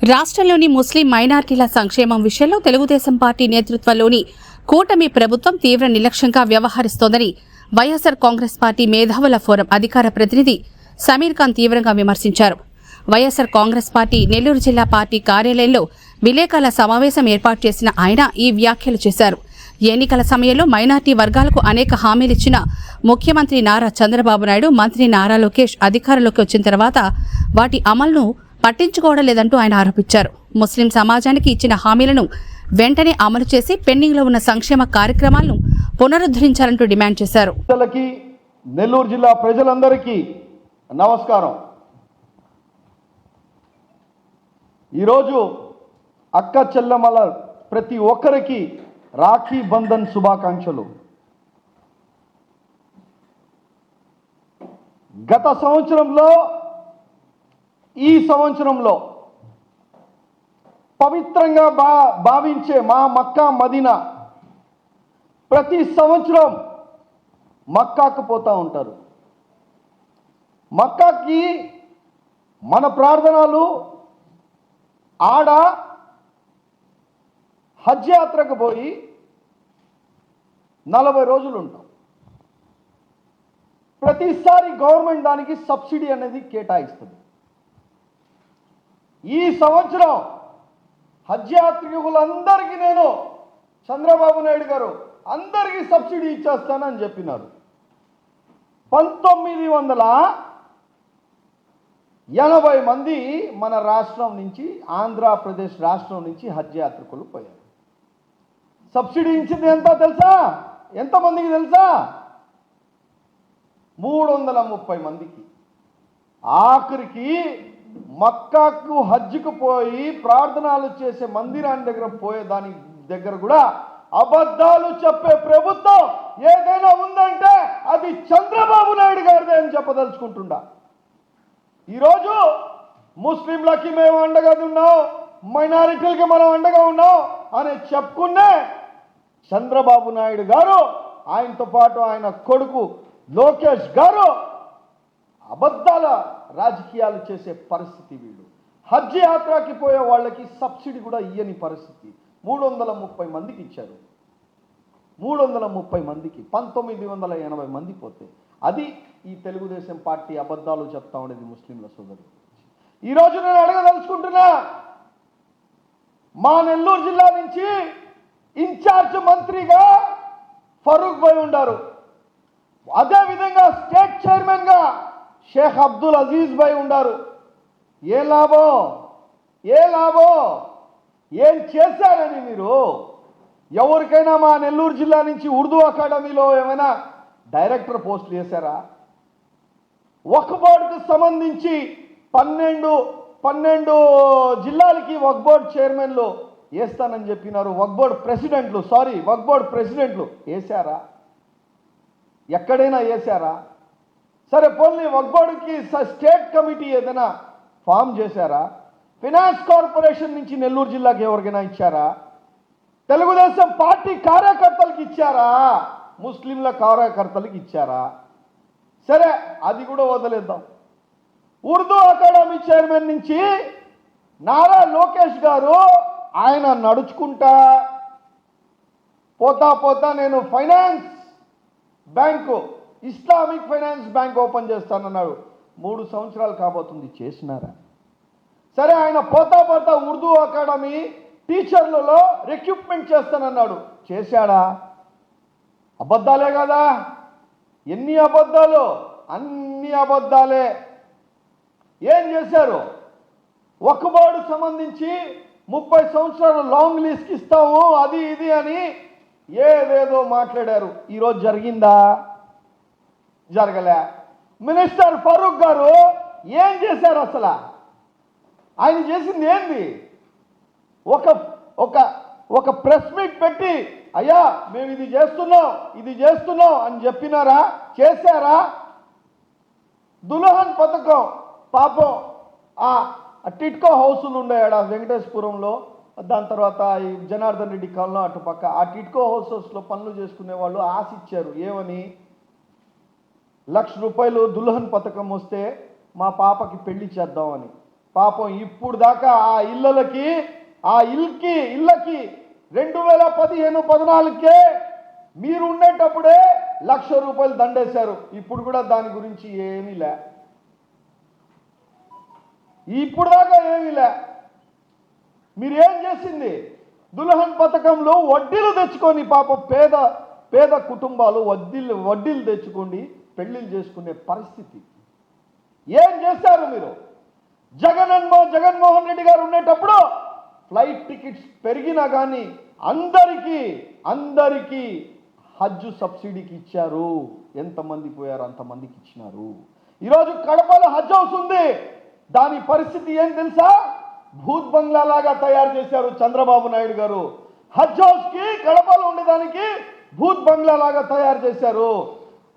రాష్ట్రంలోని ముస్లిం మైనార్టీల సంక్షేమం విషయంలో తెలుగుదేశం పార్టీ నేతృత్వంలోని కూటమి ప్రభుత్వం తీవ్ర నిర్లక్ష్యంగా వ్యవహరిస్తోందని వైఎస్సార్ కాంగ్రెస్ పార్టీ మేధావుల ఫోరం అధికార ప్రతినిధి సమీర్ ఖాన్ తీవ్రంగా విమర్శించారు. వైఎస్సార్ కాంగ్రెస్ పార్టీ నెల్లూరు జిల్లా పార్టీ కార్యాలయంలో విలేకరుల సమావేశం ఏర్పాటు చేసిన ఆయన ఈ వ్యాఖ్యలు చేశారు. ఎన్నికల సమయంలో మైనార్టీ వర్గాలకు అనేక హామీలిచ్చిన ముఖ్యమంత్రి నారా చంద్రబాబు నాయుడు, మంత్రి నారా లోకేష్ అధికారంలోకి వచ్చిన తర్వాత వాటి అమలును పట్టించుకోవడం లేదంటూ ఆయన ఆరోపించారు. ముస్లిం సమాజానికి ఇచ్చిన హామీలను వెంటనే అమలు చేసి పెండింగ్లో ఉన్న సంక్షేమ కార్యక్రమాలను పునరుద్ధరించాలంటూ డిమాండ్ చేశారు. నెల్లూరు జిల్లా ప్రజలందరికీ నమస్కారం. ఈరోజు అక్క చెల్లెమ్మల ప్రతి ఒక్కరికి రాఖీ బంధన్ శుభాకాంక్షలు. గత సంవత్సరంలో ఈ సంవత్సరంలో పవిత్రంగా భావించే మా మక్కా మదీనా ప్రతి సంవత్సరం మక్కాకు పోతూ ఉంటారు. మక్కాకి మన ప్రార్థనలు ఆడ హజ్ యాత్రకు పోయి 40 రోజులు ఉంటాం. ప్రతిసారి గవర్నమెంట్ దానికి సబ్సిడీ అనేది కేటాయిస్తుంది. ఈ సంవత్సరం హజ్ యాత్రికులందరికీ నేను చంద్రబాబు నాయుడు గారు అందరికీ సబ్సిడీ ఇచ్చేస్తానని చెప్పినారు. 1980 మంది మన రాష్ట్రం నుంచి, ఆంధ్రప్రదేశ్ రాష్ట్రం నుంచి హజ్ యాత్రికులు పోయారు. సబ్సిడీ ఇచ్చింది ఎంత తెలుసా? ఎంతమందికి తెలుసా? 330 మందికి. ఆఖరికి మక్కాకు హజ్కు పోయి ప్రార్థనలు చేసే మందిరాన్ని దగ్గర పోయే దాని దగ్గర కూడా అబద్ధాలు చెప్పే ప్రభుత్వం ఏదైనా ఉందంటే అది చంద్రబాబు నాయుడు గారిదే అని చెప్పదలుచుకుంటుండా. ఈరోజు ముస్లింలకి మేము అండగా ఉన్నాం, మైనారిటీలకి మనం అండగా ఉన్నాం అని చెప్పుకునే చంద్రబాబు నాయుడు గారు, ఆయనతో పాటు ఆయన కొడుకు లోకేష్ గారు అబద్ధాల రాజకీయాలు చేసే పరిస్థితి. వీళ్ళు హజ్ యాత్రకి పోయే వాళ్ళకి సబ్సిడీ కూడా ఇయ్యని పరిస్థితి. 330 మందికి ఇచ్చారు. 330 మందికి 1980 మంది పోతే అది ఈ తెలుగుదేశం పార్టీ అబద్ధాలు చెప్తా ఉండేది ముస్లింల సోదరులు. ఈరోజు నేను అడగదలుచుకుంటున్నా, మా నెల్లూరు జిల్లా నుంచి ఇన్ఛార్జ్ మంత్రిగా ఫరూక్ భాయ్ ఉండారు. అదేవిధంగా స్టేట్ చైర్మన్గా షేక్ అబ్దుల్ అజీజ్ భాయ్ ఉండారు. ఏ లాభం? ఏం చేశారని మీరు? ఎవరికైనా మా నెల్లూరు జిల్లా నుంచి ఉర్దూ అకాడమీలో ఏమైనా డైరెక్టర్ పోస్టులు వేశారా? వక్ఫ్ బోర్డుకు సంబంధించి 12 జిల్లాలకి వక్ఫ్ బోర్డు చైర్మన్లు వేస్తానని చెప్పినారు. వక్ఫ్ బోర్డు ప్రెసిడెంట్లు వేశారా? ఎక్కడైనా వేశారా? సరే పోనీ వక్ఫ్ బోర్డుకి స్టేట్ కమిటీ ఏదైనా ఫామ్ చేశారా? ఫైనాన్స్ కార్పొరేషన్ నుంచి నెల్లూరు జిల్లాకి ఎవరికైనా ఇచ్చారా? తెలుగుదేశం పార్టీ కార్యకర్తలకు ఇచ్చారా? ముస్లింల కార్యకర్తలకు ఇచ్చారా? సరే అది కూడా వదిలేద్దాం. ఉర్దూ అకాడమీ చైర్మన్ నుంచి నారా లోకేష్ గారు ఆయన నడుచుకుంటా పోతా నేను finance bank, Islamic finance bank open చేస్తానన్నాడు. 3 సంవత్సరాలు కాబోతుంది. చేసినారా? సరే ఆయన పోతా ఉర్దూ అకాడమీ టీచర్లలో రిక్రూట్మెంట్ చేస్తానన్నాడు. చేశాడా? అబద్ధాలే కదా. ఎన్ని అబద్ధాలు? అన్ని అబద్ధాలే. ఏం చేశారు? వక్ఫ్ బోర్డు సంబంధించి 30 సంవత్సరాలు లాంగ్ లీజ్కి ఇస్తాము అది ఇది అని ఏదేదో మాట్లాడారు. ఈరోజు జరిగిందా? జరగలే. మినిస్టర్ ఫరూక్ గారు ఏం చేశారు? అసలు ఆయన చేసింది ఏంది? ఒక ప్రెస్ మీట్ పెట్టి అయ్యా మేము ఇది చేస్తున్నాం అని చెప్పినారా? చేశారా? దుల్హన్ పథకం పాపం ఆ టిట్కో హౌసులు ఉండేయాడ వెంకటేశ్వరంలో, దాని తర్వాత ఈ జనార్దన్ రెడ్డి కాలనీ అటుపక్క ఆ టిట్కో హౌసెస్లో పనులు చేసుకునే వాళ్ళు ఆశించారు. ఏమని? 1,00,000 రూపాయలు దుల్హన్ పథకం వస్తే మా పాపకి పెళ్లి చేద్దామని. పాపం ఇప్పుడు దాకా ఆ ఇళ్ళకి 2015-14కే మీరు ఉండేటప్పుడే ₹1,00,000 దండేశారు. ఇప్పుడు కూడా దాని గురించి ఏమీ లే. ఇప్పుడు దాకా ఏమీ లే. మీరేం చేసింది? దుల్హన్ పథకంలో వడ్డీలు తెచ్చుకొని పాపం పేద కుటుంబాలు వడ్డీలు తెచ్చుకోండి పెళ్లిళ్ళు చేసుకునే పరిస్థితి. ఏం చేశారు మీరు? జగన్మోహన్ రెడ్డి గారు ఉండేటప్పుడు ఫ్లైట్ టికెట్స్ పెరిగినా కానీ అందరికీ హజ్ సబ్సిడీకి ఇచ్చారు. ఎంతమంది పోయారు అంతమందికి ఇచ్చినారు. ఈరోజు కడపలో హజ్ హౌస్ ఉంది. దాని పరిస్థితి ఏం తెలుసా? భూత్ బంగ్లా లాగా తయారు చేశారు చంద్రబాబు నాయుడు గారు. హజ్ హౌస్కి కడపలో ఉండేదానికి భూత్ బంగ్లా లాగా తయారు చేశారు.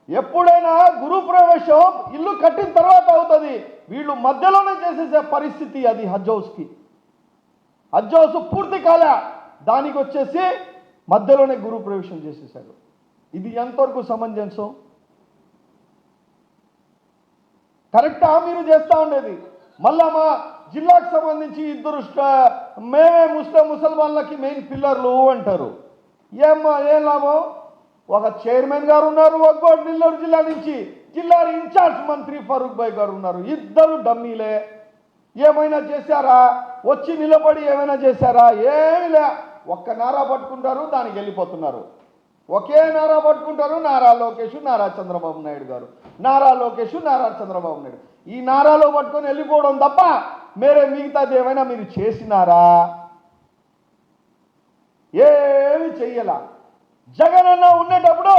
ఎప్పుడైనా గురుప్రవేశం ఇల్లు కట్టిన తర్వాత అవుతుంది, వీళ్ళు మధ్యలోనే చేసేసే పరిస్థితి అది. హజ్ హౌస్ పూర్తి కాలే, దానికి వచ్చేసి మధ్యలోనే గురుప్రవేశం చేసేసారు. ఇది ఎంతవరకు సమంజసం? కరెక్టా మీరు చేస్తూ ఉండేది? మళ్ళా మా జిల్లాకు సంబంధించి ఇద్దరు మేమే ముసల్మాన్లకి మెయిన్ పిల్లర్లు అంటారు. ఏం లాభం? ఒక చైర్మన్ గారు ఉన్నారు ఒక్కోటి నెల్లూరు జిల్లా నుంచి, జిల్లా ఇన్ఛార్జ్ మంత్రి ఫరూక్ భాయ్ గారు ఉన్నారు. ఇద్దరు డమ్మీలే. ఏమైనా చేశారా? వచ్చి నిలబడి ఏమైనా చేశారా? ఏమీ లే. ఒక్క నారా పట్టుకుంటారు, దానికి వెళ్ళిపోతున్నారు. ఒకే నారా పట్టుకుంటారు, నారా లోకేష్ నారా చంద్రబాబు నాయుడు గారు, నారా లోకేష్ నారా చంద్రబాబు నాయుడు. ఈ నారాలో పట్టుకొని వెళ్ళిపోవడం తప్ప మిగతాది ఏమైనా మీరు చేసినారా? ఏమి చెయ్యాల. జగన్ అన్న ఉండేటప్పుడు,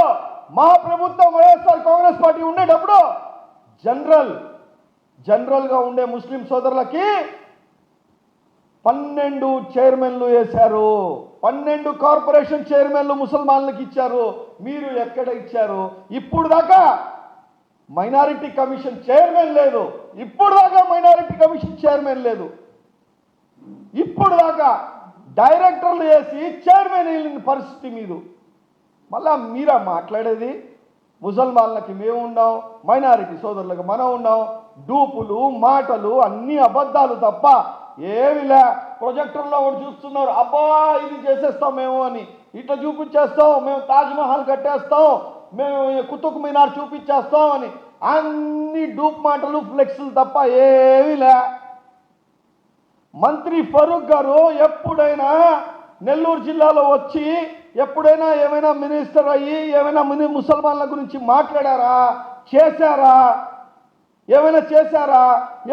మా ప్రభుత్వం వైఎస్ఆర్ కాంగ్రెస్ పార్టీ ఉండేటప్పుడు జనరల్గా ఉండే ముస్లిం సోదరులకి 12 చైర్మన్లు వేశారు. 12 కార్పొరేషన్ చైర్మన్లు ముసల్మాన్లకు ఇచ్చారు. మీరు ఎక్కడ ఇచ్చారు? ఇప్పుడు దాకా మైనారిటీ కమిషన్ చైర్మన్ లేదు. ఇప్పుడు దాకా మైనారిటీ కమిషన్ చైర్మన్ లేదు. ఇప్పుడు దాకా డైరెక్టర్లు వేసి చైర్మన్ వెళ్ళిన పరిస్థితి మీరు. మళ్ళా మీరా మాట్లాడేది? ముసల్మాన్లకి మేము ఉన్నాం, మైనారిటీ సోదరులకు మనం ఉన్నాం. డూపులు మాటలు అన్ని అబద్ధాలు తప్ప ఏమిలే. ప్రొజెక్టర్లో ఒకటి చూస్తున్నారు, అబ్బా ఇది చేసేస్తాం మేము అని, ఇట్లా చూపించేస్తాం, మేము తాజ్మహల్ కట్టేస్తాం, మేము కుతుబ్ మినార్ చూపించేస్తాం అని అన్ని డూప్ మాటలు ఫ్లెక్స్లు తప్ప ఏమిలే. మంత్రి ఫరూక్ గారు ఎప్పుడైనా నెల్లూరు జిల్లాలో వచ్చి ఎప్పుడైనా ఏమైనా మినిస్టర్ అయ్యి ఏమైనా ముసల్మాన్ల గురించి మాట్లాడారా? చేశారా?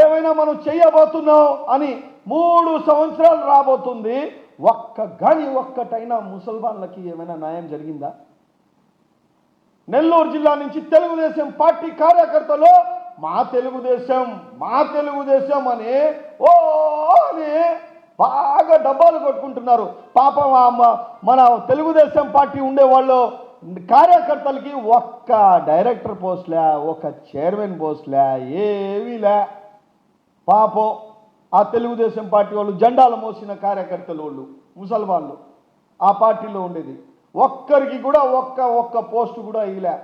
ఏమైనా మనం చెయ్యబోతున్నాం అని 3 సంవత్సరాలు రాబోతుంది. ఒక్కటైనా ముసల్మాన్లకి ఏమైనా న్యాయం జరిగిందా? నెల్లూరు జిల్లా నుంచి తెలుగుదేశం పార్టీ కార్యకర్తలు మా తెలుగుదేశం అని బాగా డబ్బాలు కొట్టుకుంటున్నారు. పాపం మన తెలుగుదేశం పార్టీ ఉండేవాళ్ళు కార్యకర్తలకి ఒక్క డైరెక్టర్ పోస్ట్లే, ఒక చైర్మన్ పోస్ట్లే, ఏమీలే. పాపం ఆ తెలుగుదేశం పార్టీ వాళ్ళు జెండాలు మోసిన కార్యకర్తలు వాళ్ళు ముసల్మాన్లు ఆ పార్టీలో ఉండేది. ఒక్కరికి కూడా ఒక్క పోస్టు కూడా ఇలే.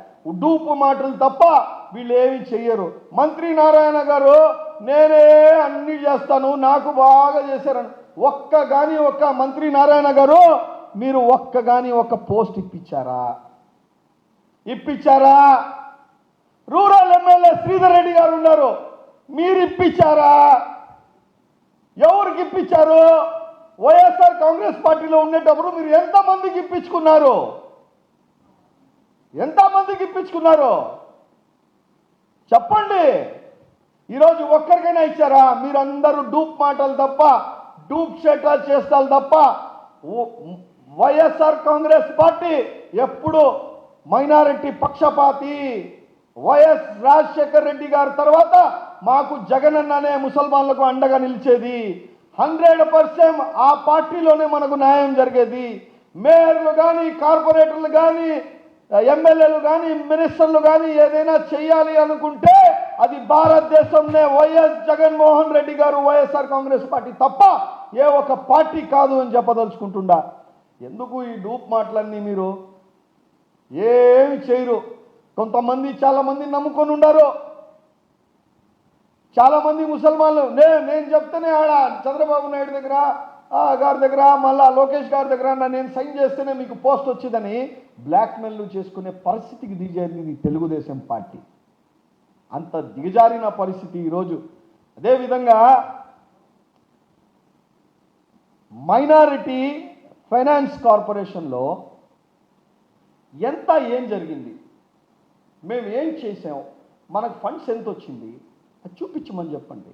డూపు మాటలు తప్ప వీళ్ళు ఏమి చెయ్యరు. మంత్రి నారాయణ గారు నేనే అన్ని చేస్తాను, నాకు బాగా చేశారని ఒక్క మంత్రి నారాయణ గారు మీరు ఒక్క పోస్ట్ ఇప్పించారా? రూరల్ ఎమ్మెల్యే శ్రీధర్ రెడ్డి గారు ఉన్నారు, మీరు ఇప్పించారా? ఎవరికి ఇప్పించారు? వైఎస్ఆర్ కాంగ్రెస్ పార్టీలో ఉండేటప్పుడు మీరు ఎంతమందికి ఇప్పించుకున్నారు? చెప్పండి. ఈరోజు ఒక్కరికైనా ఇచ్చారా? మీరందరూ డూప్ మాటలు తప్ప, డూప్ షేటాలు చేస్తారు తప్ప. వైఎస్ఆర్ కాంగ్రెస్ పార్టీ ఎప్పుడు మైనారిటీ పక్షపాతి. వైఎస్ రాజశేఖర్ రెడ్డి గారి తర్వాత మాకు జగన్ అన్ననే ముసల్మాన్లకు అండగా నిలిచేది. 100% ఆ పార్టీలోనే మనకు న్యాయం జరిగేది. మేయర్లు కానీ, కార్పొరేటర్లు కానీ, ఎమ్మెల్యేలు కానీ, మినిస్టర్లు కానీ ఏదైనా చెయ్యాలి అనుకుంటే అది భారతదేశంలో వైఎస్ జగన్మోహన్ రెడ్డి గారు వైఎస్ఆర్ కాంగ్రెస్ పార్టీ తప్ప ఏ ఒక పార్టీ కాదు అని చెప్పదలుచుకుంటుండా. ఎందుకు ఈ డూప్ మాటలన్నీ? మీరు ఏమి చేయరు. కొంతమంది చాలా మంది నమ్ముకొని ఉండారు. చాలామంది ముసల్మాన్లు నేను చెప్తేనే ఆడ చంద్రబాబు నాయుడు దగ్గర గారి దగ్గర మళ్ళా లోకేష్ గారి దగ్గర నేను సైన్ చేస్తేనే మీకు పోస్ట్ వచ్చిందని బ్లాక్మెయిల్ చేసుకునే పరిస్థితికి దిగజారింది తెలుగుదేశం పార్టీ. అంత దిగజారిన పరిస్థితి ఈరోజు. అదేవిధంగా మైనారిటీ ఫైనాన్స్ కార్పొరేషన్లో ఏం జరిగింది, మేము ఏం చేసాం, మనకు ఫండ్స్ ఎంత వచ్చింది అది చూపించమని చెప్పండి.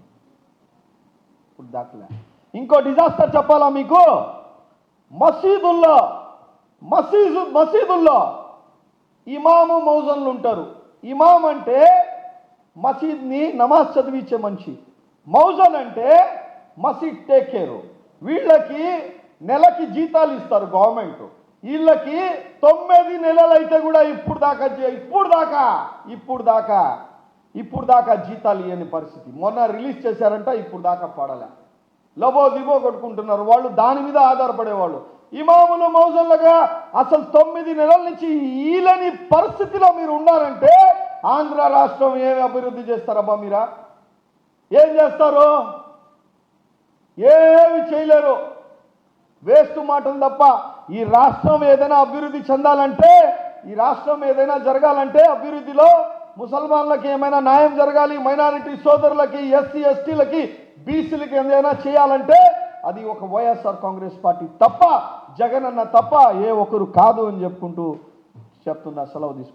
ఇప్పుడు దాఖలా ఇంకో డిజాస్టర్ చెప్పాలా మీకు, మసీదుల్లో ఇమాము మౌజన్లు ఉంటారు. ఇమాం అంటే మసీద్ని నమాజ్ చదివించే మనిషి, మౌజన్ అంటే మసీద్ టేక్ కేరు. వీళ్ళకి నెలకి జీతాలు ఇస్తారు గవర్నమెంట్, వీళ్ళకి 9 నెలలు అయితే కూడా ఇప్పుడు దాకా జీతాలు ఇవ్వని పరిస్థితి. మొన్న రిలీజ్ చేశారంట, ఇప్పుడు దాకా పడలే. లబో దిబో కొట్టుకుంటున్నారు వాళ్ళు, దాని మీద ఆధారపడేవాళ్ళు. ఇమాములు మౌజన్లుగా అసలు 9 నెలల నుంచి ఈలని పరిస్థితిలో మీరు ఉన్నారంటే ఆంధ్ర రాష్ట్రం ఏమి అభివృద్ధి చేస్తారబ్బా? మీరా ఏం చేస్తారు? ఏమి చేయలేరు, వేస్ట్ మాటలు తప్ప. ఈ రాష్ట్రం ఏదైనా అభివృద్ధి చెందాలంటే, ఈ రాష్ట్రం ఏదైనా జరగాలంటే, అభివృద్ధిలో ముసల్మాన్లకి ఏమైనా న్యాయం జరగాలి, మైనారిటీ సోదరులకి, ఎస్సీ ఎస్టీలకి, బీసీలకి ఏదైనా చేయాలంటే అది ఒక వైఎస్ఆర్ కాంగ్రెస్ పార్టీ తప్ప, జగన్ అన్న తప్ప ఏ ఒక్కరు కాదు అని చెప్పుకుంటూ చెప్తున్నా. సెలవు తీసుకుంటున్నా.